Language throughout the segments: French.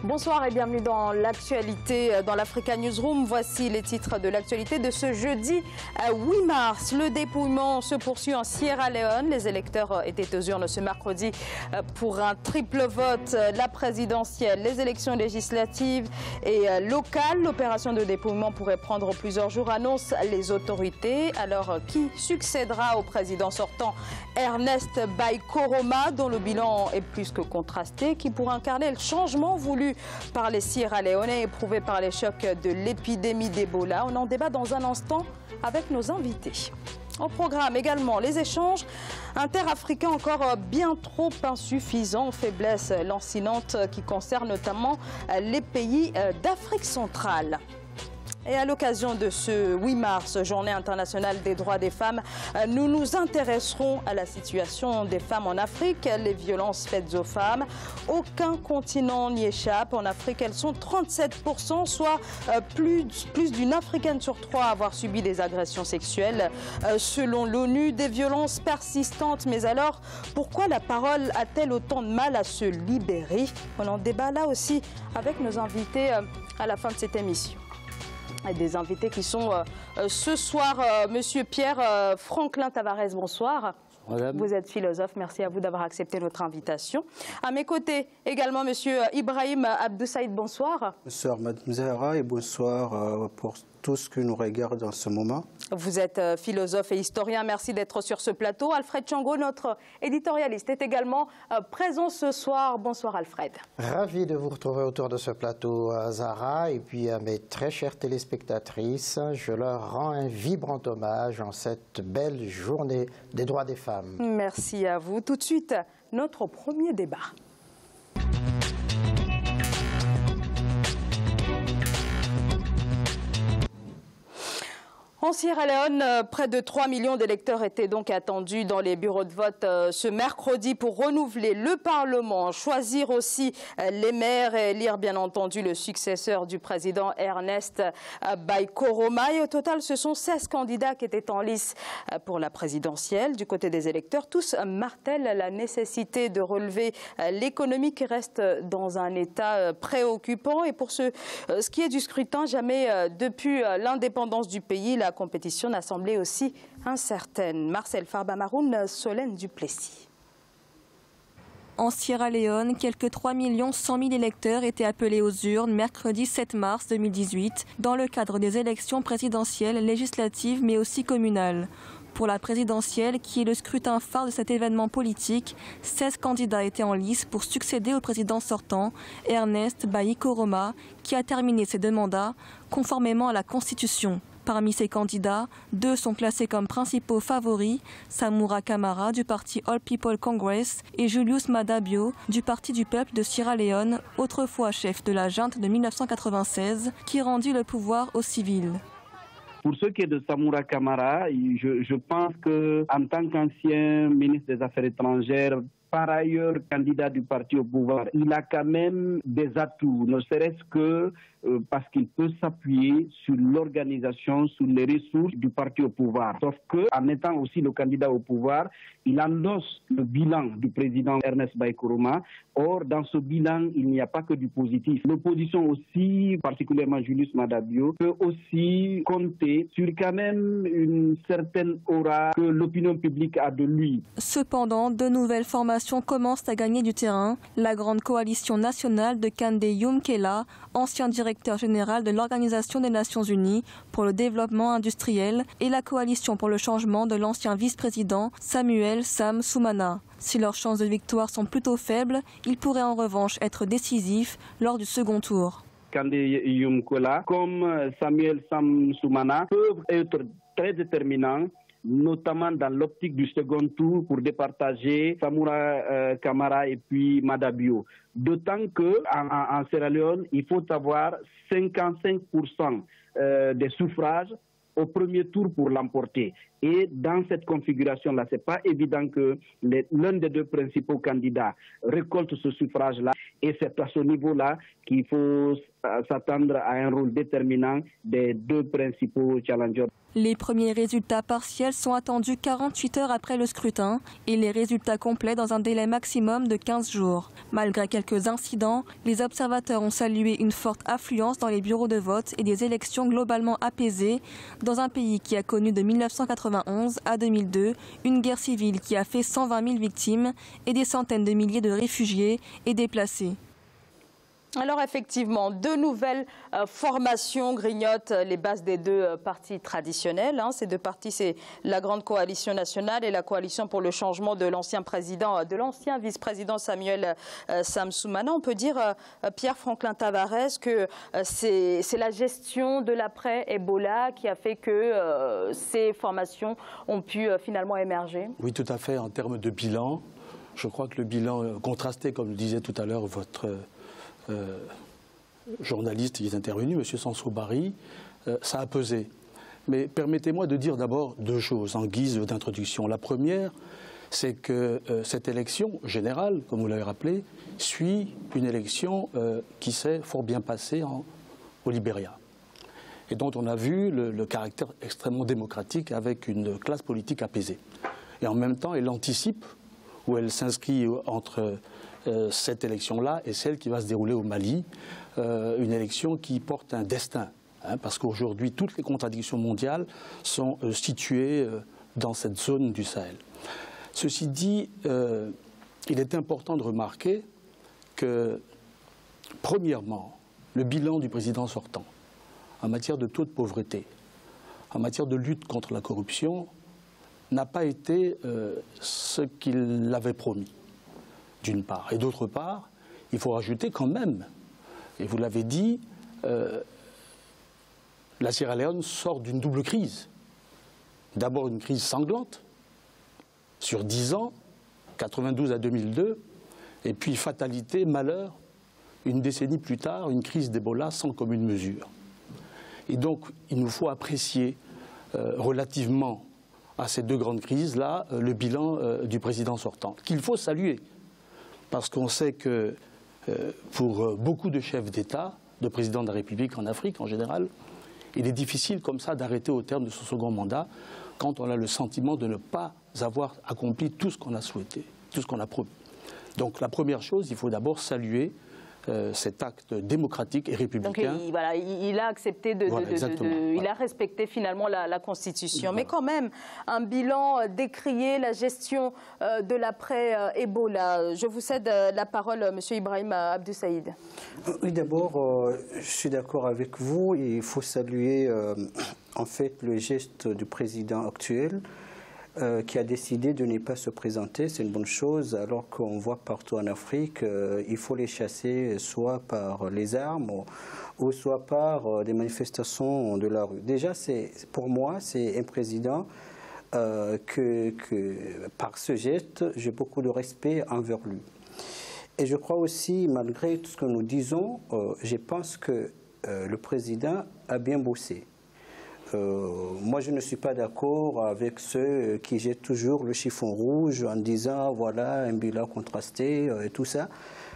Bonsoir et bienvenue dans l'actualité dans l'Africa Newsroom. Voici les titres de l'actualité de ce jeudi 8 mars. Le dépouillement se poursuit en Sierra Leone. Les électeurs étaient aux urnes ce mercredi pour un triple vote. La présidentielle, les élections législatives et locales. L'opération de dépouillement pourrait prendre plusieurs jours, annoncent les autorités. Alors, qui succédera au président sortant Ernest Bai Koroma, dont le bilan est plus que contrasté, qui pourra incarner le changement voulu par les Sierra Leonais éprouvés par les chocs de l'épidémie d'Ebola. On en débat dans un instant avec nos invités. Au programme également les échanges interafricains encore bien trop insuffisants, faiblesse lancinante qui concerne notamment les pays d'Afrique centrale. Et à l'occasion de ce 8 mars, journée internationale des droits des femmes, nous nous intéresserons à la situation des femmes en Afrique, les violences faites aux femmes. Aucun continent n'y échappe. En Afrique, elles sont 37%, soit plus d'une Africaine sur 3 à avoir subi des agressions sexuelles. Selon l'ONU, des violences persistantes. Mais alors, pourquoi la parole a-t-elle autant de mal à se libérer? On en débat là aussi avec nos invités à la fin de cette émission. Des invités qui sont ce soir, Monsieur Pierre Franklin Tavares, bonsoir. Madame. Vous êtes philosophe, merci à vous d'avoir accepté notre invitation. À mes côtés également Monsieur Ibrahim Abdoussaïd, bonsoir. Bonsoir Madame Zahra et bonsoir pour tous qui nous regardent en ce moment. Vous êtes philosophe et historien, merci d'être sur ce plateau. Alfred Chango, notre éditorialiste, est également présent ce soir. Bonsoir Alfred. Ravi de vous retrouver autour de ce plateau, Zahra, et puis à mes très chères téléspectatrices, je leur rends un vibrant hommage en cette belle journée des droits des femmes. Merci à vous. Tout de suite, notre premier débat. En Sierra Leone, près de 3 millions d'électeurs étaient donc attendus dans les bureaux de vote ce mercredi pour renouveler le Parlement, choisir aussi les maires et élire bien entendu le successeur du président Ernest Bai Koroma. Et au total, ce sont 16 candidats qui étaient en lice pour la présidentielle. Du côté des électeurs, tous martèlent la nécessité de relever l'économie qui reste dans un état préoccupant. Et pour ce qui est du scrutin, jamais depuis l'indépendance du pays, la compétition n'a semblé aussi incertaine. Marcel Farbamaroun, Solène Duplessis. En Sierra Leone, quelques 3 100 000 électeurs étaient appelés aux urnes mercredi 7 mars 2018 dans le cadre des élections présidentielles, législatives mais aussi communales. Pour la présidentielle, qui est le scrutin phare de cet événement politique, 16 candidats étaient en lice pour succéder au président sortant, Ernest Bai Koroma, qui a terminé ses 2 mandats conformément à la Constitution. Parmi ces candidats, 2 sont classés comme principaux favoris, Samura Kamara du parti All People Congress et Julius Maada Bio du Parti du Peuple de Sierra Leone, autrefois chef de la junte de 1996, qui rendit le pouvoir aux civils. Pour ce qui est de Samura Kamara, je pense qu'en tant qu'ancien ministre des Affaires étrangères, par ailleurs candidat du parti au pouvoir, il a quand même des atouts, ne serait-ce que parce qu'il peut s'appuyer sur l'organisation, sur les ressources du parti au pouvoir. Sauf qu'en étant aussi le candidat au pouvoir, il endosse le bilan du président Ernest Bai Koroma. Or, dans ce bilan, il n'y a pas que du positif. L'opposition aussi, particulièrement Julius Maada Bio, peut aussi compter sur quand même une certaine aura que l'opinion publique a de lui. Cependant, de nouvelles formations commencent à gagner du terrain. La grande coalition nationale de Kande Yumkela, ancien directeur général de l'Organisation des Nations Unies pour le développement industriel, et la coalition pour le changement de l'ancien vice-président Samuel Sam Sumana. Si leurs chances de victoire sont plutôt faibles, ils pourraient en revanche être décisifs lors du second tour. Kande Yumkela comme Samuel Sam Sumana peuvent être très déterminants, notamment dans l'optique du second tour pour départager Samura Kamara et puis Maada Bio. D'autant qu'en Sierra Leone, il faut avoir 55% des suffrages au premier tour pour l'emporter. Et dans cette configuration-là, ce n'est pas évident que l'un des 2 principaux candidats récolte ce suffrage-là. Et c'est à ce niveau-là qu'il faut s'attendre à un rôle déterminant des deux principaux challengers. Les premiers résultats partiels sont attendus 48 heures après le scrutin et les résultats complets dans un délai maximum de 15 jours. Malgré quelques incidents, les observateurs ont salué une forte affluence dans les bureaux de vote et des élections globalement apaisées dans un pays qui a connu de 1991 à 2002 une guerre civile qui a fait 120 000 victimes et des centaines de milliers de réfugiés et déplacés. Alors effectivement, deux nouvelles formations grignotent les bases des deux partis traditionnels. Ces deux partis, c'est la Grande Coalition nationale et la Coalition pour le changement de l'ancien vice-président Samuel Samsoumana. On peut dire, Pierre-Franklin Tavares, que c'est la gestion de l'après-Ebola qui a fait que ces formations ont pu finalement émerger. Oui, tout à fait. En termes de bilan, je crois que le bilan contrasté, comme le disait tout à l'heure votre journaliste qui est intervenu, M. Sansou-Bari, ça a pesé. Mais permettez-moi de dire d'abord deux choses en guise d'introduction. La première, c'est que cette élection générale, comme vous l'avez rappelé, suit une élection qui s'est fort bien passée au Libéria et dont on a vu le caractère extrêmement démocratique avec une classe politique apaisée. Et en même temps, elle anticipe, ou elle s'inscrit entre cette élection-là et celle qui va se dérouler au Mali, une élection qui porte un destin, parce qu'aujourd'hui, toutes les contradictions mondiales sont situées dans cette zone du Sahel. Ceci dit, il est important de remarquer que, premièrement, le bilan du président sortant en matière de taux de pauvreté, en matière de lutte contre la corruption, n'a pas été ce qu'il avait promis, d'une part. Et d'autre part, il faut rajouter quand même, et vous l'avez dit, la Sierra Leone sort d'une double crise. D'abord une crise sanglante, sur 10 ans, 92 à 2002, et puis fatalité, malheur, une décennie plus tard, une crise d'Ebola sans commune mesure. Et donc, il nous faut apprécier relativement à ces deux grandes crises-là le bilan du président sortant, qu'il faut saluer. Parce qu'on sait que pour beaucoup de chefs d'État, de présidents de la République en Afrique en général, il est difficile comme ça d'arrêter au terme de son second mandat quand on a le sentiment de ne pas avoir accompli tout ce qu'on a souhaité, tout ce qu'on a promis. Donc la première chose, il faut d'abord saluer cet acte démocratique et républicain. Donc il a accepté il a respecté finalement la Constitution. Voilà. Mais quand même, un bilan décrié, la gestion de l'après-Ebola. Je vous cède la parole, M. Ibrahim Abdou Saïd. Oui, d'abord, je suis d'accord avec vous. Il faut saluer en fait le geste du président actuel qui a décidé de ne pas se présenter. C'est une bonne chose, alors qu'on voit partout en Afrique, il faut les chasser soit par les armes ou soit par des manifestations de la rue. Déjà, pour moi, c'est un président que par ce geste, j'ai beaucoup de respect envers lui. Et je crois aussi, malgré tout ce que nous disons, je pense que le président a bien bossé. Moi, je ne suis pas d'accord avec ceux qui jettent toujours le chiffon rouge en disant voilà un bilan contrasté et tout ça.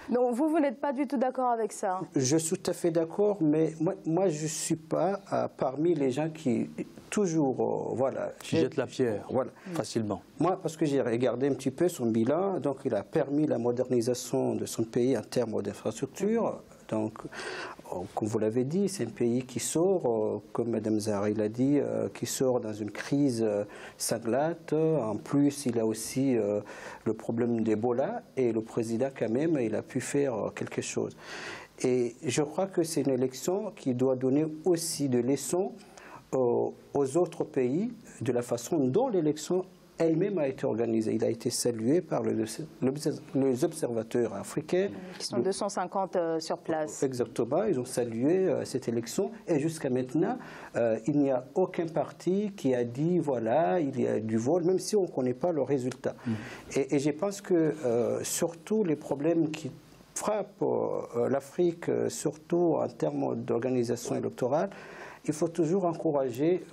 Donc vous n'êtes pas du tout d'accord avec ça? Je suis tout à fait d'accord, mais moi je ne suis pas parmi les gens qui toujours qui jettent la pierre facilement. Moi, parce que j'ai regardé un petit peu son bilan, donc il a permis la modernisation de son pays en termes d'infrastructure. Donc, comme vous l'avez dit, c'est un pays qui sort, comme Mme Zahari l'a dit, qui sort dans une crise sanglante. En plus, il a aussi le problème d'Ebola et le président, quand même, il a pu faire quelque chose. Et je crois que c'est une élection qui doit donner aussi des leçons aux autres pays de la façon dont l'élection elle-même a été organisée. Il a été salué par les observateurs africains. Qui sont 250 sur place. Exactement, ils ont salué cette élection. Et jusqu'à maintenant, il n'y a aucun parti qui a dit, voilà, il y a du vol, même si on ne connaît pas le résultat. Et je pense que surtout les problèmes qui frappent l'Afrique, surtout en termes d'organisation électorale, il faut toujours encourager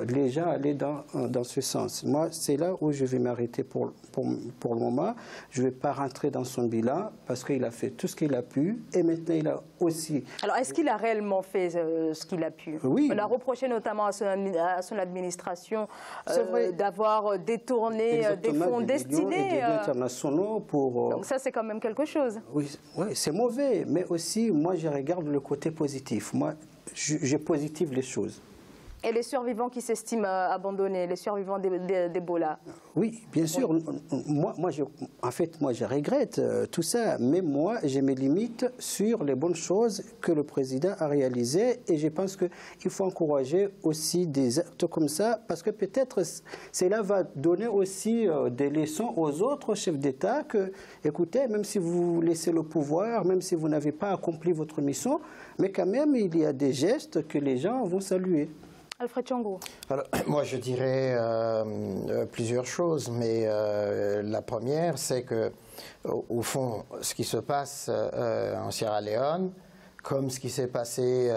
les gens à aller dans ce sens. Moi, c'est là où je vais m'arrêter pour le moment. Je ne vais pas rentrer dans son bilan parce qu'il a fait tout ce qu'il a pu et maintenant il a aussi... Alors, est-ce qu'il a réellement fait ce qu'il a pu? Oui. On a reproché notamment à son administration d'avoir détourné des fonds destinés... des internationaux pour... Donc ça, c'est quand même quelque chose. Oui, c'est mauvais, mais aussi, moi, je regarde le côté positif. Moi, je positive les choses. Et les survivants qui s'estiment abandonnés, les survivants d'Ebola? Oui, bien sûr. Moi, je regrette tout ça, mais moi, je me limite sur les bonnes choses que le président a réalisées et je pense qu'il faut encourager aussi des actes comme ça parce que peut-être cela va donner aussi des leçons aux autres chefs d'État que, écoutez, même si vous laissez le pouvoir, même si vous n'avez pas accompli votre mission, mais quand même, il y a des gestes que les gens vont saluer. Alfred Thiong'o. Alors, moi, je dirais plusieurs choses, mais la première, c'est que, au fond, ce qui se passe en Sierra Leone, comme ce qui s'est passé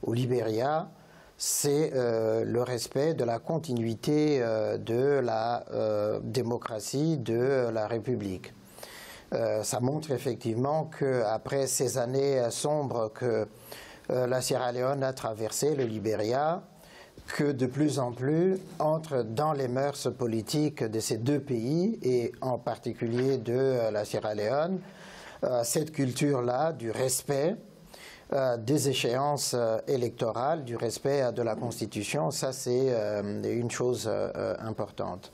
au Libéria, c'est le respect de la continuité de la démocratie, de la République. Ça montre effectivement qu'après ces années sombres que la Sierra Leone a traversées, le Libéria, que de plus en plus entre dans les mœurs politiques de ces deux pays et en particulier de la Sierra Leone, cette culture-là du respect des échéances électorales, du respect de la Constitution, ça c'est une chose importante.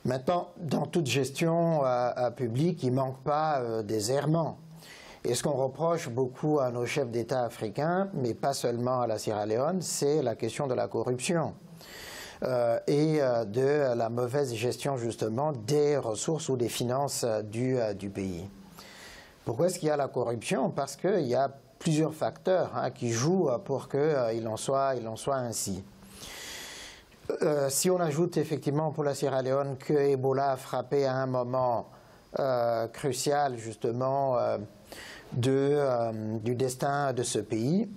Maintenant, dans toute gestion publique, il ne manque pas des errements. Et ce qu'on reproche beaucoup à nos chefs d'État africains, mais pas seulement à la Sierra Leone, c'est la question de la corruption et de la mauvaise gestion justement des ressources ou des finances du pays. Pourquoi est-ce qu'il y a la corruption? Parce qu'il y a plusieurs facteurs qui jouent pour qu'il en soit ainsi. Si on ajoute effectivement pour la Sierra Leone que Ebola a frappé à un moment crucial justement du destin de ce pays,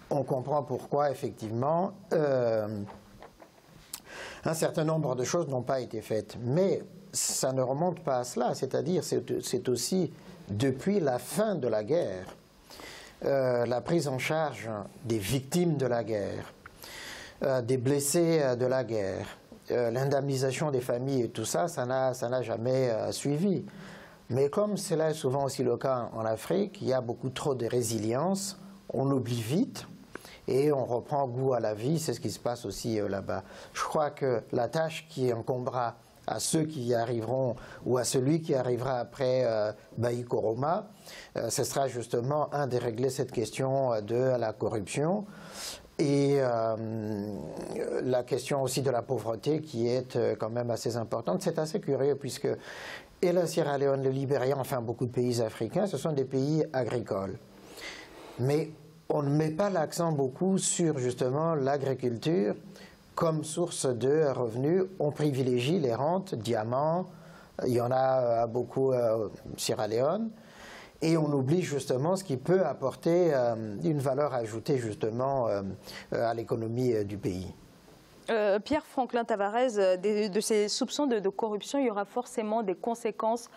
on comprend pourquoi effectivement un certain nombre de choses n'ont pas été faites. Mais ça ne remonte pas à cela, c'est-à-dire c'est aussi depuis la fin de la guerre, la prise en charge des victimes de la guerre, des blessés de la guerre, l'indemnisation des familles et tout ça, ça n'a jamais suivi. Mais comme c'est là souvent aussi le cas en Afrique, il y a beaucoup trop de résilience, on oublie vite et on reprend goût à la vie, c'est ce qui se passe aussi là-bas. Je crois que la tâche qui incombera à ceux qui y arriveront ou à celui qui arrivera après Bayi Koroma, ce sera justement de régler cette question de la corruption et la question aussi de la pauvreté qui est quand même assez importante. C'est assez curieux puisque et la Sierra Leone, le Libéria, enfin beaucoup de pays africains, ce sont des pays agricoles. Mais on ne met pas l'accent beaucoup sur justement l'agriculture comme source de revenus. On privilégie les rentes, diamants, il y en a beaucoup Sierra Leone, et on oublie justement ce qui peut apporter une valeur ajoutée justement à l'économie du pays. Pierre-Franklin Tavares, de ces soupçons de corruption, il y aura forcément des conséquences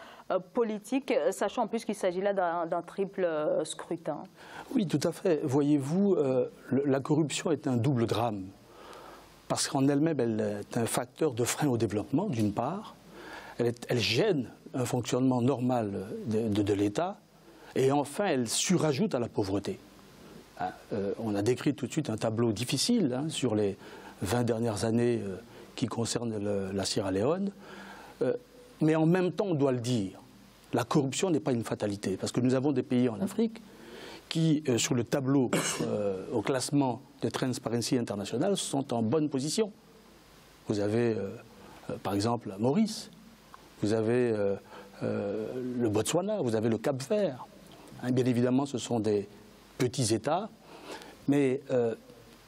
politiques, sachant en plus qu'il s'agit là d'un triple scrutin. Oui, tout à fait. Voyez-vous, la corruption est un double drame, parce qu'en elle-même, elle est un facteur de frein au développement, d'une part. Elle gêne un fonctionnement normal de l'État, et enfin, elle surajoute à la pauvreté. On a décrit tout de suite un tableau difficile sur les 20 dernières années qui concernent la Sierra Leone. Mais en même temps, on doit le dire, la corruption n'est pas une fatalité. Parce que nous avons des pays en Afrique qui, sur le tableau, au classement de Transparency International, sont en bonne position. Vous avez, par exemple, Maurice, vous avez le Botswana, vous avez le Cap-Vert. Bien évidemment, ce sont des petits États, mais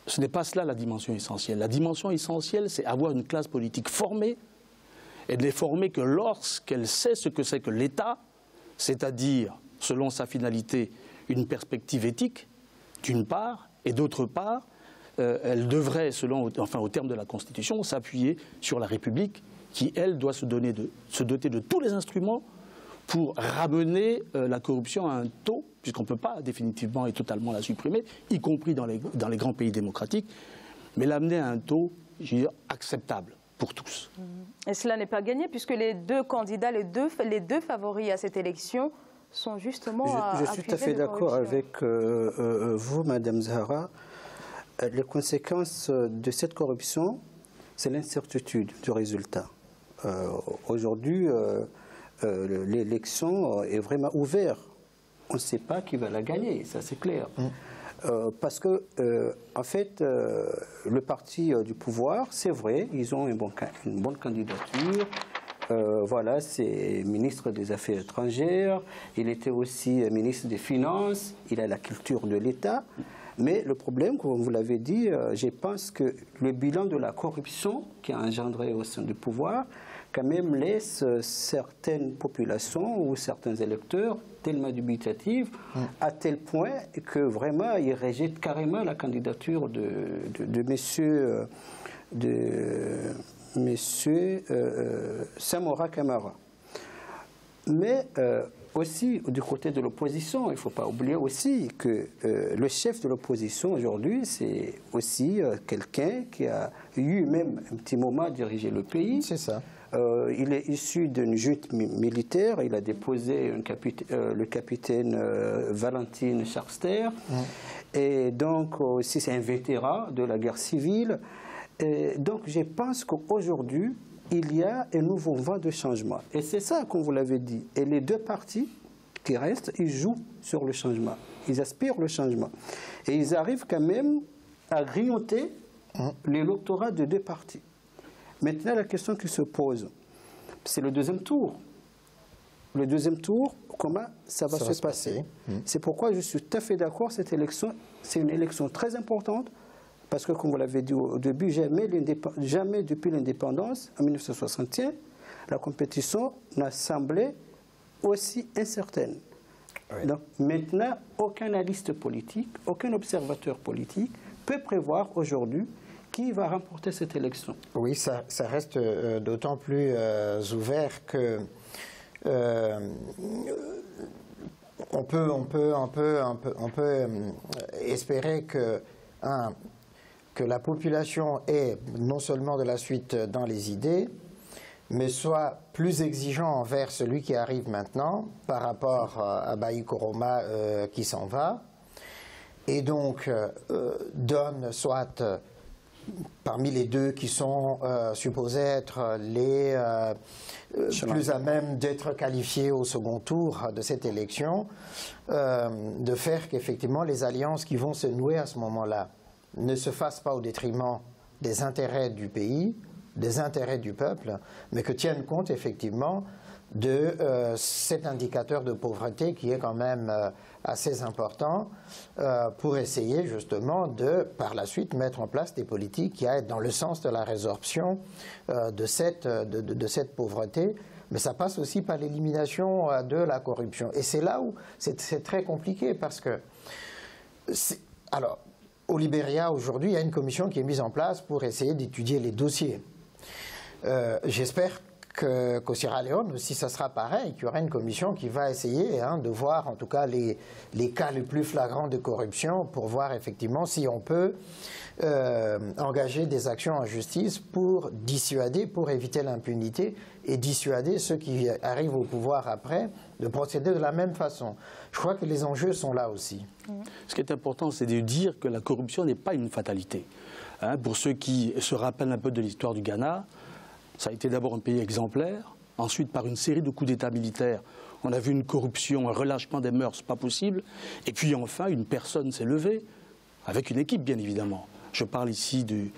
ce n'est pas cela la dimension essentielle. La dimension essentielle, c'est avoir une classe politique formée, et de les former que lorsqu'elle sait ce que c'est que l'État, c'est-à-dire, selon sa finalité, une perspective éthique, d'une part, et d'autre part, elle devrait, au terme de la Constitution, s'appuyer sur la République qui, elle, doit se doter de tous les instruments pour ramener la corruption à un taux, puisqu'on ne peut pas définitivement et totalement la supprimer, y compris dans les grands pays démocratiques, mais l'amener à un taux, je veux dire, acceptable pour tous. Et cela n'est pas gagné, puisque les deux candidats, les deux favoris à cette élection sont justement Je suis tout à fait d'accord avec vous, Madame Zahra. Les conséquences de cette corruption, c'est l'incertitude du résultat. Aujourd'hui, l'élection est vraiment ouverte. On ne sait pas qui va la gagner, ça c'est clair. Parce que, en fait, le parti du pouvoir, c'est vrai, ils ont une bonne candidature. Voilà, c'est ministre des Affaires étrangères, il était aussi ministre des Finances, il a la culture de l'État. Mais le problème, comme vous l'avez dit, je pense que le bilan de la corruption qui a engendré au sein du pouvoir, quand même laisse certaines populations ou certains électeurs tellement dubitatifs, à tel point que vraiment ils rejettent carrément la candidature de Monsieur Samora Camara. Mais aussi, du côté de l'opposition, il ne faut pas oublier aussi que le chef de l'opposition aujourd'hui, c'est aussi quelqu'un qui a eu même un petit moment à diriger le pays. C'est ça. Il est issu d'une junte militaire. Il a déposé le capitaine Valentine Charster. Et donc, aussi, c'est un vétéran de la guerre civile. Et donc, je pense qu'aujourd'hui, il y a un nouveau vent de changement. Et c'est ça, comme vous l'avez dit. Et les deux partis qui restent, ils jouent sur le changement. Ils aspirent le changement. Et ils arrivent quand même à grignoter l'électorat de deux partis. Maintenant, la question qui se pose, c'est le deuxième tour. Le deuxième tour, comment ça va se passer? C'est pourquoi je suis tout à fait d'accord, cette élection, c'est une élection très importante, parce que, comme vous l'avez dit au début, jamais depuis l'indépendance, en 1961, la compétition n'a semblé aussi incertaine. Oui. Donc maintenant, aucun analyste politique, aucun observateur politique peut prévoir aujourd'hui qui va remporter cette élection. Oui, ça reste d'autant plus ouvert que on peut espérer que la population ait non seulement de la suite dans les idées, mais soit plus exigeant envers celui qui arrive maintenant par rapport à Bayi Koroma qui s'en va, et donc donne soit parmi les deux qui sont supposés être les plus à même d'être qualifiés au second tour de cette élection, de faire qu'effectivement les alliances qui vont se nouer à ce moment-là ne se fassent pas au détriment des intérêts du pays, des intérêts du peuple, mais que tiennent compte effectivement de cet indicateur de pauvreté qui est quand même assez important pour essayer justement de, par la suite, mettre en place des politiques qui aillent dans le sens de la résorption de cette pauvreté. Mais ça passe aussi par l'élimination de la corruption. Et c'est là où c'est très compliqué parce que... Alors, au Libéria, aujourd'hui, il y a une commission qui est mise en place pour essayer d'étudier les dossiers. J'espère qu'au Sierra Leone aussi, ça sera pareil, qu'il y aura une commission qui va essayer de voir en tout cas les cas les plus flagrants de corruption pour voir effectivement si on peut engager des actions en justice pour dissuader, pour éviter l'impunité et dissuader ceux qui arrivent au pouvoir après de procéder de la même façon. Je crois que les enjeux sont là aussi. Ce qui est important, c'est de dire que la corruption n'est pas une fatalité. Pour ceux qui se rappellent un peu de l'histoire du Ghana, ça a été d'abord un pays exemplaire, ensuite par une série de coups d'État militaires, on a vu une corruption, un relâchement des mœurs pas possible, et puis enfin une personne s'est levée, avec une équipe bien évidemment. Je parle ici du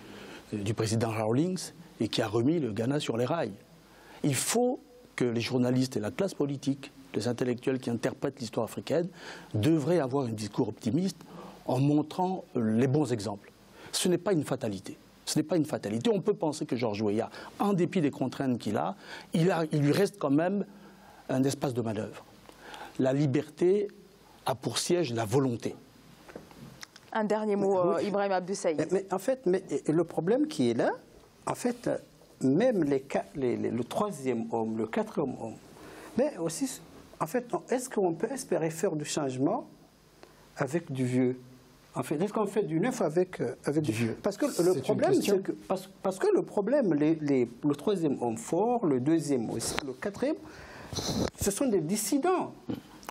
président Rawlings, et qui a remis le Ghana sur les rails. Il faut que les journalistes et la classe politique, les intellectuels qui interprètent l'histoire africaine, devraient avoir un discours optimiste en montrant les bons exemples. Ce n'est pas une fatalité. Ce n'est pas une fatalité. On peut penser que George Weah, en dépit des contraintes qu'il a, il lui reste quand même un espace de manœuvre. La liberté a pour siège la volonté. Un dernier mot, Ibrahim Abdou Saïd. Mais en fait, le problème qui est là, en fait, même le troisième homme, le quatrième homme, mais aussi, en fait, est-ce qu'on peut espérer faire du changement avec du vieux? En fait, est-ce qu'on fait du neuf avec du vieux? Parce que le problème, c'est que parce que le problème, le troisième homme fort, le deuxième aussi, le quatrième, ce sont des dissidents.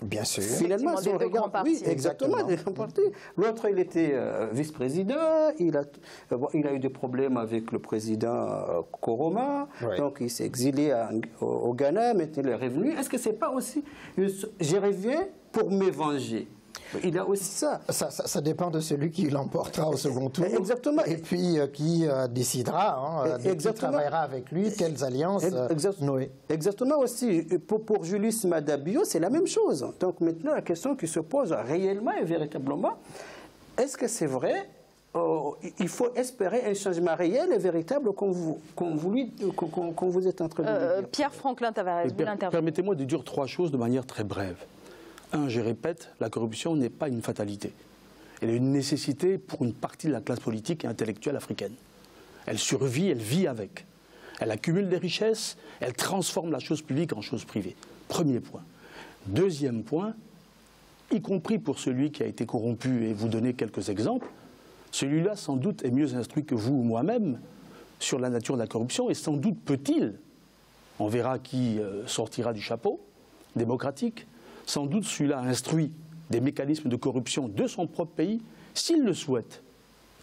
Bien sûr. Finalement, si on regarde, oui, exactement, des grands partis. L'autre, il était vice-président, il a eu des problèmes avec le président Koroma, donc il s'est exilé au Ghana, maintenant il est revenu. Est-ce que c'est pas aussi, j'ai reviens pour me venger? Il a aussi ça. Ça dépend de celui qui l'emportera au second tour. Exactement. Et puis qui décidera, qui travaillera avec lui, quelles alliances nouer. Exactement aussi. Pour Julius Maada Bio, c'est la même chose. Donc maintenant, la question qui se pose réellement et véritablement, est-ce que c'est vrai? Il faut espérer un changement réel et véritable qu'on vous êtes en train de dire. Pierre Franklin Tavares, permettez-moi de dire trois choses de manière très brève. Un, je répète, la corruption n'est pas une fatalité. Elle est une nécessité pour une partie de la classe politique et intellectuelle africaine. Elle survit, elle vit avec. Elle accumule des richesses, elle transforme la chose publique en chose privée. Premier point. Deuxième point, y compris pour celui qui a été corrompu, et vous donnez quelques exemples, celui-là sans doute est mieux instruit que vous ou moi-même sur la nature de la corruption, et sans doute peut-il, on verra qui sortira du chapeau démocratique, sans doute celui-là instruit des mécanismes de corruption de son propre pays, s'il le souhaite.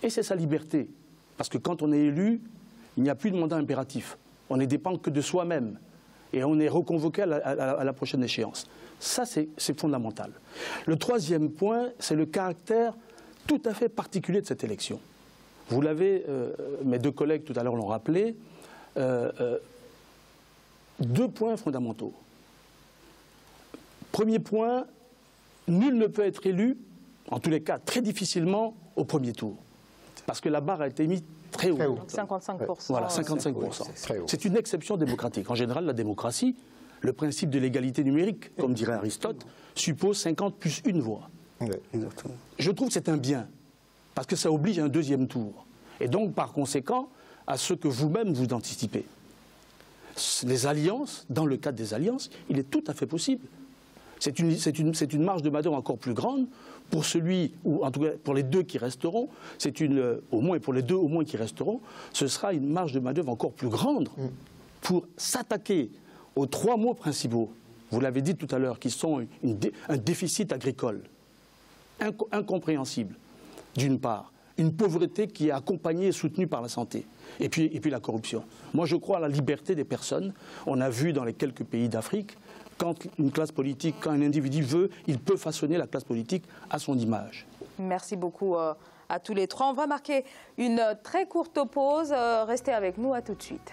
Et c'est sa liberté. Parce que quand on est élu, il n'y a plus de mandat impératif. On ne dépend que de soi-même. Et on est reconvoqué à la prochaine échéance. Ça, c'est fondamental. Le troisième point, c'est le caractère tout à fait particulier de cette élection. Vous l'avez, mes deux collègues tout à l'heure l'ont rappelé, deux points fondamentaux. Premier point, nul ne peut être élu, en tous les cas très difficilement, au premier tour. Parce que la barre a été mise très haut. 55%. Voilà, 55%. C'est une exception démocratique. En général, la démocratie, le principe de l'égalité numérique, comme dirait Aristote, suppose 50 plus une voix. Je trouve que c'est un bien, parce que ça oblige à un deuxième tour. Et donc, par conséquent, à ce que vous-même vous anticipez. Les alliances, dans le cadre des alliances, il est tout à fait possible. C'est une marge de manœuvre encore plus grande pour celui, ou en tout cas pour les deux qui resteront, au moins pour les deux au moins qui resteront, ce sera une marge de manœuvre encore plus grande pour s'attaquer aux trois mots principaux, vous l'avez dit tout à l'heure, qui sont un déficit agricole incompréhensible, d'une part, une pauvreté qui est accompagnée et soutenue par la santé, et puis la corruption. Moi je crois à la liberté des personnes. On a vu dans les quelques pays d'Afrique, quand une classe politique, quand un individu veut, il peut façonner la classe politique à son image. Merci beaucoup à tous les trois. On va marquer une très courte pause. Restez avec nous, à tout de suite.